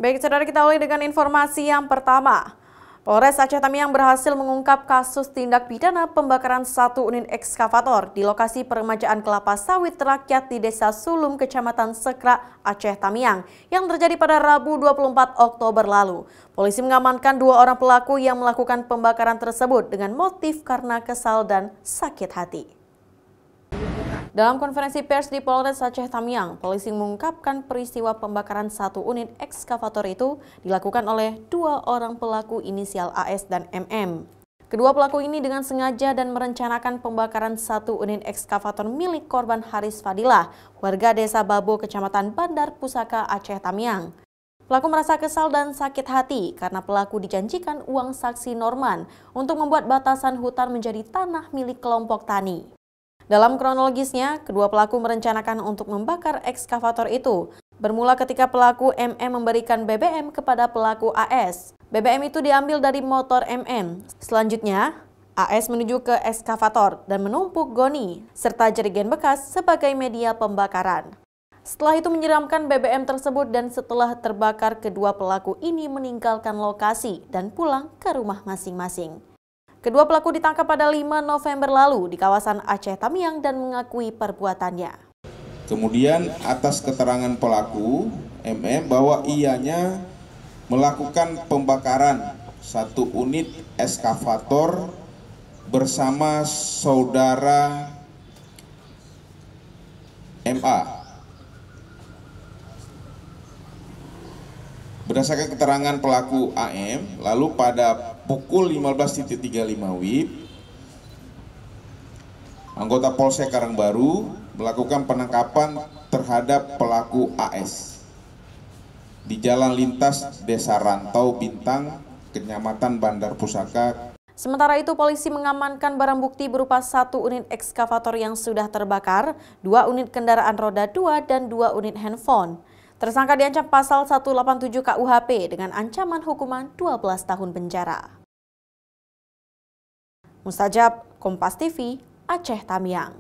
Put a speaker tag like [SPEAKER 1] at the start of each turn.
[SPEAKER 1] Baik, saudara, kita awali dengan informasi yang pertama. Polres Aceh Tamiang berhasil mengungkap kasus tindak pidana pembakaran satu unit ekskavator di lokasi peremajaan kelapa sawit rakyat di Desa Sulum, Kecamatan Sekra, Aceh Tamiang, yang terjadi pada Rabu 24 Oktober lalu. Polisi mengamankan 2 orang pelaku yang melakukan pembakaran tersebut dengan motif karena kesal dan sakit hati. Dalam konferensi pers di Polres Aceh Tamiang, polisi mengungkapkan peristiwa pembakaran satu unit ekskavator itu dilakukan oleh 2 orang pelaku inisial AS dan MM. Kedua pelaku ini dengan sengaja dan merencanakan pembakaran satu unit ekskavator milik korban Haris Fadilah, warga Desa Babo, Kecamatan Bandar Pusaka, Aceh Tamiang. Pelaku merasa kesal dan sakit hati karena pelaku dijanjikan uang saksi Norman untuk membuat batasan hutan menjadi tanah milik kelompok tani. Dalam kronologisnya, kedua pelaku merencanakan untuk membakar ekskavator itu. Bermula ketika pelaku MM memberikan BBM kepada pelaku AS. BBM itu diambil dari motor MM. Selanjutnya, AS menuju ke ekskavator dan menumpuk goni serta jerigen bekas sebagai media pembakaran. Setelah itu menyiramkan BBM tersebut dan setelah terbakar, kedua pelaku ini meninggalkan lokasi dan pulang ke rumah masing-masing. Kedua pelaku ditangkap pada 5 November lalu di kawasan Aceh Tamiang dan mengakui perbuatannya.
[SPEAKER 2] Kemudian atas keterangan pelaku MM bahwa ianya melakukan pembakaran satu unit ekskavator bersama saudara MA. Berdasarkan keterangan pelaku AM, lalu pada pukul 15.35 WIB, anggota Polsek Karangbaru melakukan penangkapan terhadap pelaku AS di jalan lintas Desa Rantau Bintang, Kecamatan Bandar Pusaka.
[SPEAKER 1] Sementara itu, polisi mengamankan barang bukti berupa 1 unit ekskavator yang sudah terbakar, 2 unit kendaraan roda 2, dan 2 unit handphone. Tersangka diancam pasal 187 KUHP dengan ancaman hukuman 12 tahun penjara. Mustajab, Kompas TV, Aceh Tamiang.